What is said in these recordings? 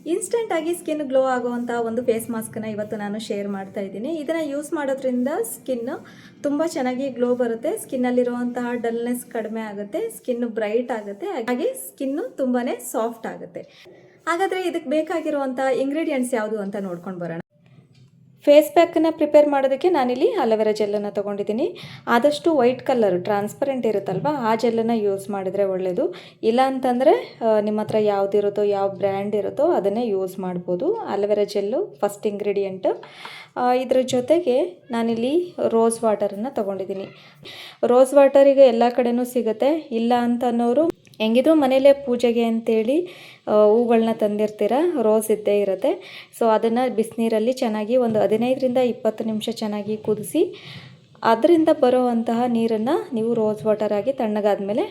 Instant ಆಗಿ skin glow ಆಗುವಂಥ ಒಂದು ಫೇಸ್ ಮಾಸ್ಕನ್ನು ಇವತ್ತು ನಾನು ಶೇರ್ ಮಾಡ್ತಾ ಇದ್ದೀನಿ. ಇದನ್ನು ಯೂಸ್ ಮಾಡೋದ್ರಿಂದ ಸ್ಕಿನ್ ತುಂಬ ಚೆನ್ನಾಗಿ ಗ್ಲೋ ಬರುತ್ತೆ, ಸ್ಕಿನ್ನಲ್ಲಿರುವಂತಹ ಡಲ್ನೆಸ್ ಕಡಿಮೆ ಆಗುತ್ತೆ, ಸ್ಕಿನ್ ಬ್ರೈಟ್ ಆಗುತ್ತೆ, ಹಾಗೆ ಸ್ಕಿನ್ನು ತುಂಬಾ ಸಾಫ್ಟ್ ಆಗುತ್ತೆ. ಹಾಗಾದರೆ ಇದಕ್ಕೆ ಬೇಕಾಗಿರುವಂಥ ಇಂಗ್ರೀಡಿಯೆಂಟ್ಸ್ ಯಾವುದು ಅಂತ ನೋಡ್ಕೊಂಡು ಬರೋಣ. ಫೇಸ್ ಪ್ಯಾಕನ್ನು ಪ್ರಿಪೇರ್ ಮಾಡೋದಕ್ಕೆ ನಾನಿಲ್ಲಿ ಅಲೋವೆರಾ ಜೆಲ್ಲನ್ನು ತೊಗೊಂಡಿದ್ದೀನಿ. ಆದಷ್ಟು ವೈಟ್ ಕಲರ್ ಟ್ರಾನ್ಸ್ಪರೆಂಟ್ ಇರುತ್ತಲ್ವ, ಆ ಜೆಲ್ಲನ್ನು ಯೂಸ್ ಮಾಡಿದರೆ ಒಳ್ಳೆಯದು. ಇಲ್ಲ ಅಂತಂದರೆ ನಿಮ್ಮ ಹತ್ರ ಯಾವುದಿರುತ್ತೋ, ಯಾವ ಬ್ರ್ಯಾಂಡ್ ಇರುತ್ತೋ ಅದನ್ನೇ ಯೂಸ್ ಮಾಡ್ಬೋದು. Aloe vera gel first ingredient. ಇದ್ರ ಜೊತೆಗೆ ನಾನಿಲ್ಲಿ ರೋಸ್ ವಾಟರನ್ನು ತೊಗೊಂಡಿದ್ದೀನಿ. ರೋಸ್ ವಾಟರಿಗೆ ಎಲ್ಲ ಕಡೆನೂ ಸಿಗುತ್ತೆ. ಇಲ್ಲ ಅಂತ ಅನ್ನೋರು ಹೆಂಗಿದ್ರು ಮನೇಲೇ ಪೂಜೆಗೆ ಅಂತೇಳಿ ಹೂಗಳನ್ನ ತಂದಿರ್ತೀರ, ರೋಸ್ ಇದ್ದೇ ಇರುತ್ತೆ. ಸೊ ಅದನ್ನು ಬಿಸಿನೀರಲ್ಲಿ ಚೆನ್ನಾಗಿ ಒಂದು 15ರಿಂದ 20 ನಿಮಿಷ ಚೆನ್ನಾಗಿ ಕುದಿಸಿ ಅದರಿಂದ ಬರೋವಂತಹ ನೀರನ್ನು ನೀವು ರೋಸ್ ವಾಟರ್ ಆಗಿ ತಣ್ಣಗಾದ್ಮೇಲೆ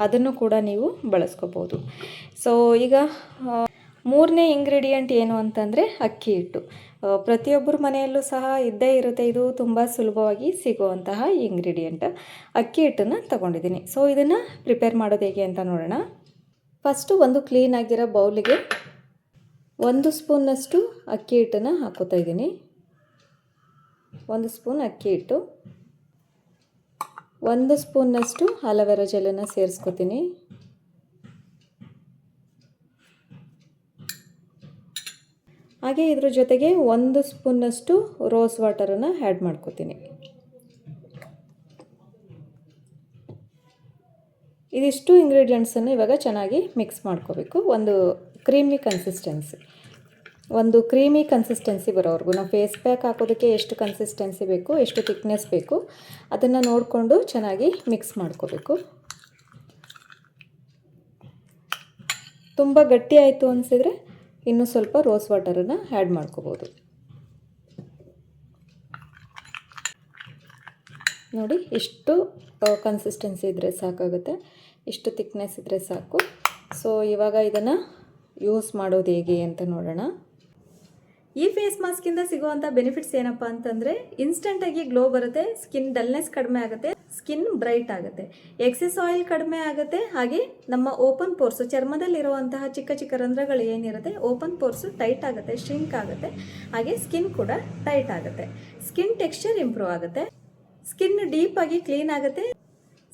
ಅದನ್ನು ಕೂಡ ನೀವು ಬಳಸ್ಕೋಬೋದು. ಸೊ ಈಗ ಮೂರನೇ ಇಂಗ್ರೀಡಿಯೆಂಟ್ ಏನು ಅಂತಂದರೆ ಅಕ್ಕಿ ಹಿಟ್ಟು. ಪ್ರತಿಯೊಬ್ಬರ ಮನೆಯಲ್ಲೂ ಸಹ ಇದ್ದೇ ಇರುತ್ತೆ. ಇದು ತುಂಬ ಸುಲಭವಾಗಿ ಸಿಗುವಂತಹ ಇಂಗ್ರೀಡಿಯೆಂಟ್. ಅಕ್ಕಿ ಹಿಟ್ಟನ್ನು ತಗೊಂಡಿದ್ದೀನಿ. ಸೊ ಇದನ್ನು ಪ್ರಿಪೇರ್ ಮಾಡೋದು ಹೇಗೆ ಅಂತ ನೋಡೋಣ. ಫಸ್ಟು ಒಂದು ಕ್ಲೀನಾಗಿರೋ ಬೌಲಿಗೆ 1 ಸ್ಪೂನ್ನಷ್ಟು ಅಕ್ಕಿ ಹಿಟ್ಟನ್ನು ಹಾಕೋತಾ ಇದ್ದೀನಿ. 1 ಸ್ಪೂನ್ ಅಕ್ಕಿ ಹಿಟ್ಟು, 1 ಸ್ಪೂನ್ನಷ್ಟು ಅಲೋವೆರಾ ಜೆಲ್ಲನ್ನು ಸೇರಿಸ್ಕೊತೀನಿ. ಹಾಗೆ ಇದ್ರ ಜೊತೆಗೆ 1 ಸ್ಪೂನ್ನಷ್ಟು ರೋಸ್ ವಾಟರನ್ನು ಆ್ಯಡ್ ಮಾಡ್ಕೋತೀನಿ. ಇದಿಷ್ಟು ಇಂಗ್ರೀಡಿಯೆಂಟ್ಸನ್ನು ಇವಾಗ ಚೆನ್ನಾಗಿ ಮಿಕ್ಸ್ ಮಾಡ್ಕೋಬೇಕು. ಒಂದು ಕ್ರೀಮಿ ಕನ್ಸಿಸ್ಟೆನ್ಸಿ ಬರೋವರೆಗೂ ನಾವು ಫೇಸ್ ಪ್ಯಾಕ್ ಹಾಕೋದಕ್ಕೆ ಎಷ್ಟು ಕನ್ಸಿಸ್ಟೆನ್ಸಿ ಬೇಕು, ಎಷ್ಟು ಥಿಕ್ನೆಸ್ ಬೇಕು ಅದನ್ನು ನೋಡಿಕೊಂಡು ಚೆನ್ನಾಗಿ ಮಿಕ್ಸ್ ಮಾಡ್ಕೋಬೇಕು. ತುಂಬ ಗಟ್ಟಿ ಆಯಿತು ಅನಿಸಿದರೆ ಇನ್ನೂ ಸ್ವಲ್ಪ ರೋಸ್ ವಾಟರನ್ನು ಆ್ಯಡ್ ಮಾಡ್ಕೋಬೋದು. ನೋಡಿ, ಇಷ್ಟು ಕನ್ಸಿಸ್ಟೆನ್ಸಿ ಇದ್ದರೆ ಸಾಕಾಗುತ್ತೆ, ಇಷ್ಟು ಥಿಕ್ನೆಸ್ ಇದ್ದರೆ ಸಾಕು. ಸೊ ಇವಾಗ ಇದನ್ನು ಯೂಸ್ ಮಾಡೋದು ಹೇಗೆ ಅಂತ ನೋಡೋಣ. ಈ ಫೇಸ್ ಮಾಸ್ಕಿಂದ ಸಿಗುವಂಥ ಬೆನಿಫಿಟ್ಸ್ ಏನಪ್ಪ ಅಂತಂದರೆ ಇನ್ಸ್ಟೆಂಟಾಗಿ ಗ್ಲೋ ಬರುತ್ತೆ, ಸ್ಕಿನ್ ಡಲ್ನೆಸ್ ಕಡಿಮೆ ಆಗುತ್ತೆ, ಸ್ಕಿನ್ ಬ್ರೈಟ್ ಆಗುತ್ತೆ, ಎಕ್ಸೆಸ್ ಆಯಿಲ್ ಕಡಿಮೆ ಆಗುತ್ತೆ, ಹಾಗೆ ನಮ್ಮ ಓಪನ್ ಪೋರ್ಸು ಚರ್ಮದಲ್ಲಿರುವಂತಹ ಚಿಕ್ಕ ಚಿಕ್ಕ ರಂಧ್ರಗಳು ಏನಿರುತ್ತೆ ಓಪನ್ ಪೋರ್ಸು ಟೈಟ್ ಆಗುತ್ತೆ, ಶ್ರಿಂಕ್ ಆಗುತ್ತೆ, ಹಾಗೆ ಸ್ಕಿನ್ ಕೂಡ ಟೈಟ್ ಆಗುತ್ತೆ, ಸ್ಕಿನ್ ಟೆಕ್ಸ್ಚರ್ ಇಂಪ್ರೂವ್ ಆಗುತ್ತೆ, ಸ್ಕಿನ್ ಡೀಪಾಗಿ ಕ್ಲೀನ್ ಆಗುತ್ತೆ,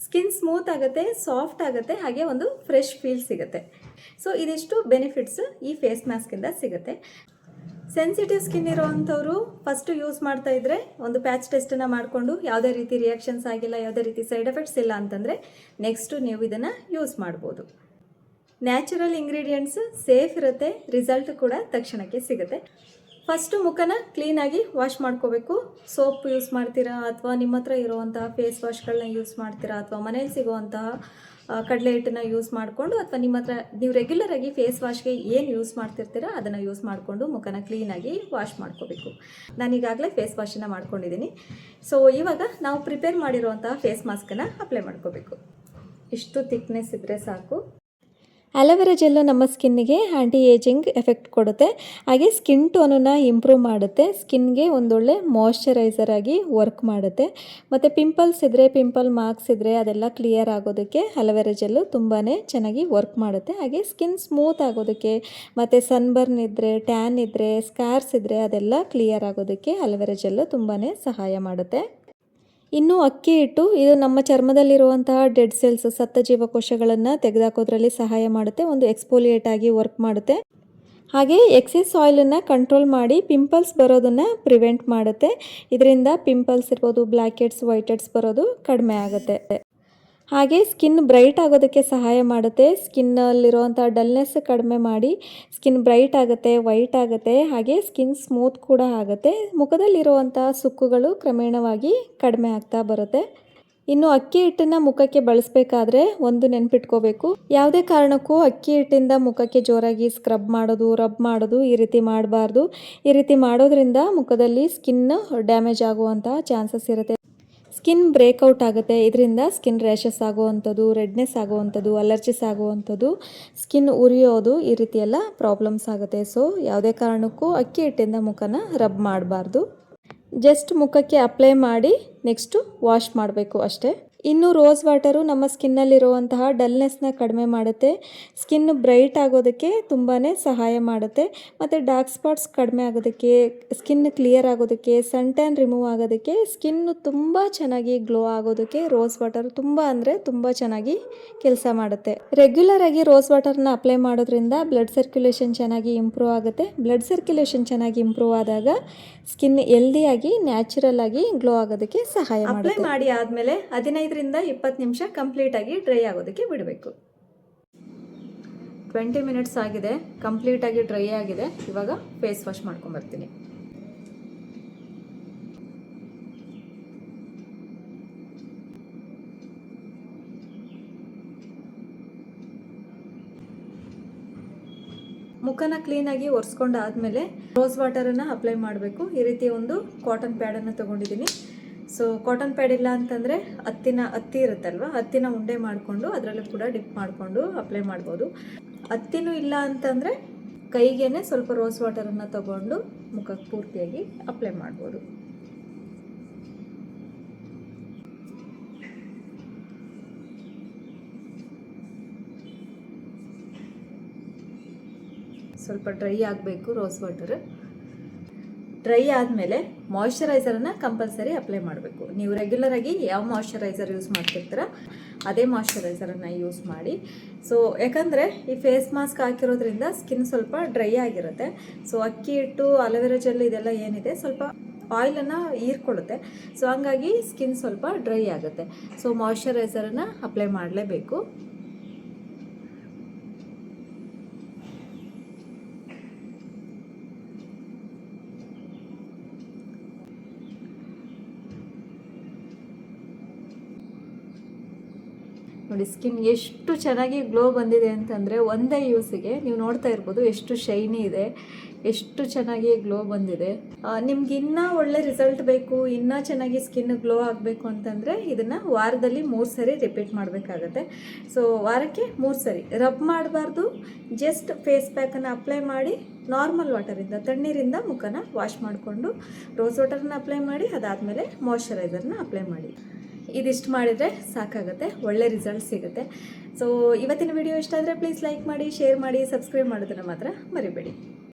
ಸ್ಕಿನ್ ಸ್ಮೂತ್ ಆಗುತ್ತೆ, ಸಾಫ್ಟ್ ಆಗುತ್ತೆ, ಹಾಗೆ ಒಂದು ಫ್ರೆಶ್ ಫೀಲ್ ಸಿಗುತ್ತೆ. ಸೊ ಇದಿಷ್ಟು ಬೆನಿಫಿಟ್ಸ್ ಈ ಫೇಸ್ ಮಾಸ್ಕಿಂದ ಸಿಗುತ್ತೆ. ಸೆನ್ಸಿಟಿವ್ ಸ್ಕಿನ್ ಇರೋವಂಥವ್ರು ಫಸ್ಟು ಯೂಸ್ ಮಾಡ್ತಾ ಇದ್ದರೆ ಒಂದು ಪ್ಯಾಚ್ ಟೆಸ್ಟನ್ನು ಮಾಡಿಕೊಂಡು ಯಾವುದೇ ರೀತಿ ರಿಯಾಕ್ಷನ್ಸ್ ಆಗಿಲ್ಲ, ಯಾವುದೇ ರೀತಿ ಸೈಡ್ ಎಫೆಕ್ಟ್ಸ್ ಇಲ್ಲ ಅಂತಂದರೆ ನೆಕ್ಸ್ಟು ನೀವು ಇದನ್ನು ಯೂಸ್ ಮಾಡ್ಬೋದು. ನ್ಯಾಚುರಲ್ ಇಂಗ್ರೀಡಿಯೆಂಟ್ಸ್ ಸೇಫ್ ಇರುತ್ತೆ, ರಿಸಲ್ಟ್ ಕೂಡ ತಕ್ಷಣಕ್ಕೆ ಸಿಗುತ್ತೆ. ಫಸ್ಟು ಮುಖನ ಕ್ಲೀನಾಗಿ ವಾಶ್ ಮಾಡ್ಕೋಬೇಕು. ಸೋಪ್ ಯೂಸ್ ಮಾಡ್ತೀರಾ ಅಥವಾ ನಿಮ್ಮ ಹತ್ರ ಇರುವಂತಹ ಫೇಸ್ ವಾಶ್ಗಳನ್ನ ಯೂಸ್ ಮಾಡ್ತೀರಾ ಅಥವಾ ಮನೇಲಿ ಸಿಗುವಂತಹ ಕಡಲೆ ಹಿಟ್ಟನ್ನು ಯೂಸ್ ಮಾಡಿಕೊಂಡು ಅಥವಾ ನಿಮ್ಮ ಹತ್ರ ನೀವು ರೆಗ್ಯುಲರಾಗಿ ಫೇಸ್ ವಾಶ್ಗೆ ಏನು ಯೂಸ್ ಮಾಡ್ತಿರ್ತೀರ ಅದನ್ನು ಯೂಸ್ ಮಾಡಿಕೊಂಡು ಮುಖನ ಕ್ಲೀನಾಗಿ ವಾಶ್ ಮಾಡ್ಕೋಬೇಕು. ನಾನೀಗಾಗಲೇ ಫೇಸ್ ವಾಶನ್ನು ಮಾಡ್ಕೊಂಡಿದ್ದೀನಿ. ಸೊ ಇವಾಗ ನಾವು ಪ್ರಿಪೇರ್ ಮಾಡಿರುವಂತಹ ಫೇಸ್ ಮಾಸ್ಕನ್ನು ಅಪ್ಲೈ ಮಾಡ್ಕೋಬೇಕು. ಇಷ್ಟು ಥಿಕ್ನೆಸ್ ಇದ್ದರೆ ಸಾಕು. ಅಲೋವೆರಾ ಜೆಲ್ಲು ನಮ್ಮ ಸ್ಕಿನ್ನಿಗೆ ಆ್ಯಂಟಿ ಏಜಿಂಗ್ ಎಫೆಕ್ಟ್ ಕೊಡುತ್ತೆ, ಹಾಗೆ ಸ್ಕಿನ್ ಟೋನನ್ನು ಇಂಪ್ರೂವ್ ಮಾಡುತ್ತೆ, ಸ್ಕಿನ್ಗೆ ಒಂದೊಳ್ಳೆ ಮಾಯ್ಶ್ಚರೈಸರ್ ಆಗಿ ವರ್ಕ್ ಮಾಡುತ್ತೆ. ಮತ್ತು ಪಿಂಪಲ್ಸ್ ಇದ್ದರೆ, ಪಿಂಪಲ್ ಮಾರ್ಕ್ಸ್ ಇದ್ದರೆ ಅದೆಲ್ಲ ಕ್ಲಿಯರ್ ಆಗೋದಕ್ಕೆ ಅಲೋವೆರಾ ಜೆಲ್ಲು ತುಂಬಾ ಚೆನ್ನಾಗಿ ವರ್ಕ್ ಮಾಡುತ್ತೆ. ಹಾಗೆ ಸ್ಕಿನ್ ಸ್ಮೂತ್ ಆಗೋದಕ್ಕೆ ಮತ್ತು ಸನ್ಬರ್ನ್ ಇದ್ದರೆ, ಟ್ಯಾನ್ ಇದ್ದರೆ, ಸ್ಕಾರ್ಸ್ ಇದ್ದರೆ ಅದೆಲ್ಲ ಕ್ಲಿಯರ್ ಆಗೋದಕ್ಕೆ ಅಲೋವೆರಾ ಜೆಲ್ಲು ತುಂಬಾ ಸಹಾಯ ಮಾಡುತ್ತೆ. ಇನ್ನು ಅಕ್ಕಿ ಹಿಟ್ಟು ಇದು ನಮ್ಮ ಚರ್ಮದಲ್ಲಿರುವಂತಹ ಡೆಡ್ ಸೆಲ್ಸ್, ಸತ್ತ ಜೀವಕೋಶಗಳನ್ನು ತೆಗೆದುಹಾಕೋದ್ರಲ್ಲಿ ಸಹಾಯ ಮಾಡುತ್ತೆ, ಒಂದು ಎಕ್ಸ್ಫೋಲಿಯೇಟ್ ಆಗಿ ವರ್ಕ್ ಮಾಡುತ್ತೆ. ಹಾಗೆ ಎಕ್ಸೆಸ್ ಆಯಿಲನ್ನು ಕಂಟ್ರೋಲ್ ಮಾಡಿ ಪಿಂಪಲ್ಸ್ ಬರೋದನ್ನು ಪ್ರಿವೆಂಟ್ ಮಾಡುತ್ತೆ. ಇದರಿಂದ ಪಿಂಪಲ್ಸ್ ಇರ್ಬೋದು, ಬ್ಲ್ಯಾಕ್ ಹೆಡ್ಸ್, ವೈಟ್ ಹೆಡ್ಸ್ ಬರೋದು ಕಡಿಮೆ ಆಗುತ್ತೆ. ಹಾಗೆ ಸ್ಕಿನ್ ಬ್ರೈಟ್ ಆಗೋದಕ್ಕೆ ಸಹಾಯ ಮಾಡುತ್ತೆ. ಸ್ಕಿನ್ನಲ್ಲಿರುವಂಥ ಡಲ್ನೆಸ್ ಕಡಿಮೆ ಮಾಡಿ ಸ್ಕಿನ್ ಬ್ರೈಟ್ ಆಗುತ್ತೆ, ವೈಟ್ ಆಗುತ್ತೆ, ಹಾಗೆ ಸ್ಕಿನ್ ಸ್ಮೂತ್ ಕೂಡ ಆಗುತ್ತೆ. ಮುಖದಲ್ಲಿರುವಂಥ ಸುಕ್ಕುಗಳು ಕ್ರಮೇಣವಾಗಿ ಕಡಿಮೆ ಆಗ್ತಾ ಬರುತ್ತೆ. ಇನ್ನು ಅಕ್ಕಿ ಹಿಟ್ಟನ್ನು ಮುಖಕ್ಕೆ ಬಳಸಬೇಕಾದ್ರೆ ಒಂದು ನೆನ್ಪಿಟ್ಕೋಬೇಕು, ಯಾವುದೇ ಕಾರಣಕ್ಕೂ ಅಕ್ಕಿ ಹಿಟ್ಟಿಂದ ಮುಖಕ್ಕೆ ಜೋರಾಗಿ ಸ್ಕ್ರಬ್ ಮಾಡೋದು, ರಬ್ ಮಾಡೋದು ಈ ರೀತಿ ಮಾಡಬಾರ್ದು. ಈ ರೀತಿ ಮಾಡೋದ್ರಿಂದ ಮುಖದಲ್ಲಿ ಸ್ಕಿನ್ ಡ್ಯಾಮೇಜ್ ಆಗುವಂಥ ಚಾನ್ಸಸ್ ಇರುತ್ತೆ. ಸ್ಕಿನ್ ಬ್ರೇಕ್ಔಟ್ ಆಗುತ್ತೆ. ಇದರಿಂದ ಸ್ಕಿನ್ ರ್ಯಾಷಸ್ ಆಗುವಂಥದ್ದು, ರೆಡ್ನೆಸ್ ಆಗುವಂಥದ್ದು, ಅಲರ್ಜಿಸ್ ಆಗುವಂಥದ್ದು, ಸ್ಕಿನ್ ಉರಿಯೋದು ಈ ರೀತಿ ಎಲ್ಲ ಪ್ರಾಬ್ಲಮ್ಸ್ ಆಗುತ್ತೆ. ಸೊ ಯಾವುದೇ ಕಾರಣಕ್ಕೂ ಅಕ್ಕಿ ಹಿಟ್ಟಿಂದ ಮುಖನ ರಬ್ ಮಾಡಬಾರ್ದು. ಜಸ್ಟ್ ಮುಖಕ್ಕೆ ಅಪ್ಲೈ ಮಾಡಿ ನೆಕ್ಸ್ಟು ವಾಶ್ ಮಾಡಬೇಕು ಅಷ್ಟೇ. ಇನ್ನು ರೋಸ್ ವಾಟರು ನಮ್ಮ ಸ್ಕಿನ್ನಲ್ಲಿರುವಂತಹ ಡಲ್ನೆಸ್ನ ಕಡಿಮೆ ಮಾಡುತ್ತೆ, ಸ್ಕಿನ್ ಬ್ರೈಟ್ ಆಗೋದಕ್ಕೆ ತುಂಬಾ ಸಹಾಯ ಮಾಡುತ್ತೆ, ಮತ್ತು ಡಾರ್ಕ್ ಸ್ಪಾಟ್ಸ್ ಕಡಿಮೆ ಆಗೋದಕ್ಕೆ, ಸ್ಕಿನ್ ಕ್ಲಿಯರ್ ಆಗೋದಕ್ಕೆ, ಸನ್ ಟ್ಯಾನ್ ರಿಮೂವ್ ಆಗೋದಕ್ಕೆ, ಸ್ಕಿನ್ನು ತುಂಬ ಚೆನ್ನಾಗಿ ಗ್ಲೋ ಆಗೋದಕ್ಕೆ ರೋಸ್ ವಾಟರ್ ತುಂಬ ಅಂದರೆ ತುಂಬ ಚೆನ್ನಾಗಿ ಕೆಲಸ ಮಾಡುತ್ತೆ. ರೆಗ್ಯುಲರ್ ಆಗಿ ರೋಸ್ ವಾಟರ್ನ ಅಪ್ಲೈ ಮಾಡೋದ್ರಿಂದ ಬ್ಲಡ್ ಸರ್ಕ್ಯುಲೇಷನ್ ಚೆನ್ನಾಗಿ ಇಂಪ್ರೂವ್ ಆಗುತ್ತೆ. ಬ್ಲಡ್ ಸರ್ಕ್ಯುಲೇಷನ್ ಚೆನ್ನಾಗಿ ಇಂಪ್ರೂವ್ ಆದಾಗ ಸ್ಕಿನ್ ಹೆಲ್ದಿಯಾಗಿ ನ್ಯಾಚುರಲ್ ಆಗಿ ಗ್ಲೋ ಆಗೋದಕ್ಕೆ ಸಹಾಯ ಮಾಡುತ್ತೆ. ಅಪ್ಲೈ ಮಾಡಿ ಆದಮೇಲೆ 15ರಿಂದ 20 ನಿಮಿಷ ಕಂಪ್ಲೀಟಾಗಿ ಡ್ರೈ ಆಗೋದಕ್ಕೆ ಬಿಡಬೇಕು. 20 ಮಿನಿಟ್ಸ್ ಆಗಿದೆ, ಕಂಪ್ಲೀಟಾಗಿ ಡ್ರೈ ಆಗಿದೆ. ಇವಾಗ ಫೇಸ್ ವಾಶ್ ಮಾಡ್ಕೊಂಬರ್ತೀನಿ. ಮುಖನ ಕ್ಲೀನಾಗಿ ಒರೆಸ್ಕೊಂಡಾದ್ಮೇಲೆ ರೋಸ್ ವಾಟರನ್ನು ಅಪ್ಲೈ ಮಾಡಬೇಕು. ಈ ರೀತಿ ಒಂದು ಕಾಟನ್ ಪ್ಯಾಡನ್ನು ತೊಗೊಂಡಿದ್ದೀನಿ. ಸೊ ಕಾಟನ್ ಪ್ಯಾಡ್ ಇಲ್ಲ ಅಂತಂದರೆ ಹತ್ತಿ ಇರುತ್ತಲ್ವ, ಹತ್ತಿನ ಉಂಡೆ ಮಾಡಿಕೊಂಡು ಅದರಲ್ಲೂ ಕೂಡ ಡಿಪ್ ಮಾಡಿಕೊಂಡು ಅಪ್ಲೈ ಮಾಡ್ಬೋದು. ಹತ್ತಿನೂ ಇಲ್ಲ ಅಂತಂದರೆ ಕೈಗೇನೆ ಸ್ವಲ್ಪ ರೋಸ್ ವಾಟರನ್ನು ತಗೊಂಡು ಮುಖಕ್ಕೆ ಪೂರ್ತಿಯಾಗಿ ಅಪ್ಲೈ ಮಾಡ್ಬೋದು. ಸ್ವಲ್ಪ ಡ್ರೈ ಆಗಬೇಕು ರೋಸ್ ವಾಟರ್. ಡ್ರೈ ಆದಮೇಲೆ ಮಾಯ್ಶ್ಚರೈಸರನ್ನು ಕಂಪಲ್ಸರಿ ಅಪ್ಲೈ ಮಾಡಬೇಕು. ನೀವು ರೆಗ್ಯುಲರ್ ಆಗಿ ಯಾವ ಮಾಯ್ಶ್ಚರೈಸರ್ ಯೂಸ್ ಮಾಡ್ತಿರ್ತೀರ ಅದೇ ಮಾಯ್ಶ್ಚರೈಸರನ್ನು ಯೂಸ್ ಮಾಡಿ. ಸೊ ಯಾಕಂದರೆ ಈ ಫೇಸ್ ಮಾಸ್ಕ್ ಹಾಕಿರೋದ್ರಿಂದ ಸ್ಕಿನ್ ಸ್ವಲ್ಪ ಡ್ರೈ ಆಗಿರುತ್ತೆ. ಸೊ ಅಕ್ಕಿ ಹಿಟ್ಟು, ಅಲೋವೆರಾ ಜೆಲ್ ಇದೆಲ್ಲ ಏನಿದೆ ಸ್ವಲ್ಪ ಆಯಿಲನ್ನು ಹೀರ್ಕೊಳ್ಳುತ್ತೆ. ಸೊ ಹಂಗಾಗಿ ಸ್ಕಿನ್ ಸ್ವಲ್ಪ ಡ್ರೈ ಆಗುತ್ತೆ. ಸೊ ಮಾಯ್ಶ್ಚರೈಸರನ್ನು ಅಪ್ಲೈ ಮಾಡಲೇಬೇಕು. ನೋಡಿ ಸ್ಕಿನ್ ಎಷ್ಟು ಚೆನ್ನಾಗಿ ಗ್ಲೋ ಬಂದಿದೆ ಅಂತಂದರೆ ಒಂದೇ ಯೂಸಿಗೆ ನೀವು ನೋಡ್ತಾ ಇರ್ಬೋದು ಎಷ್ಟು ಶೈನಿ ಇದೆ, ಎಷ್ಟು ಚೆನ್ನಾಗಿ ಗ್ಲೋ ಬಂದಿದೆ. ನಿಮ್ಗೆ ಇನ್ನೂ ಒಳ್ಳೆ ರಿಸಲ್ಟ್ ಬೇಕು, ಇನ್ನೂ ಚೆನ್ನಾಗಿ ಸ್ಕಿನ್ ಗ್ಲೋ ಆಗಬೇಕು ಅಂತಂದರೆ ಇದನ್ನು ವಾರದಲ್ಲಿ 3 ಸರಿ ರಿಪೀಟ್ ಮಾಡಬೇಕಾಗತ್ತೆ. ಸೊ ವಾರಕ್ಕೆ 3 ಸರಿ ರಬ್ ಮಾಡಬಾರ್ದು. ಜಸ್ಟ್ ಫೇಸ್ ಪ್ಯಾಕನ್ನು ಅಪ್ಲೈ ಮಾಡಿ ನಾರ್ಮಲ್ ವಾಟರಿಂದ, ತಣ್ಣೀರಿಂದ ಮುಖನ ವಾಶ್ ಮಾಡಿಕೊಂಡು ರೋಸ್ ವಾಟರ್ನ ಅಪ್ಲೈ ಮಾಡಿ, ಅದಾದಮೇಲೆ ಮಾಯ್ಶ್ಚರೈಸರ್ನ ಅಪ್ಲೈ ಮಾಡಿ. ಇದಿಷ್ಟು ಮಾಡಿದರೆ ಸಾಕಾಗುತ್ತೆ, ಒಳ್ಳೆ ರಿಸಲ್ಟ್ ಸಿಗುತ್ತೆ. ಸೊ ಇವತ್ತಿನ ವಿಡಿಯೋ ಇಷ್ಟ ಆದರೆ ಪ್ಲೀಸ್ ಲೈಕ್ ಮಾಡಿ, ಶೇರ್ ಮಾಡಿ, ಸಬ್ಸ್ಕ್ರೈಬ್ ಮಾಡೋದನ್ನು ಮಾತ್ರ ಮರಿಬೇಡಿ.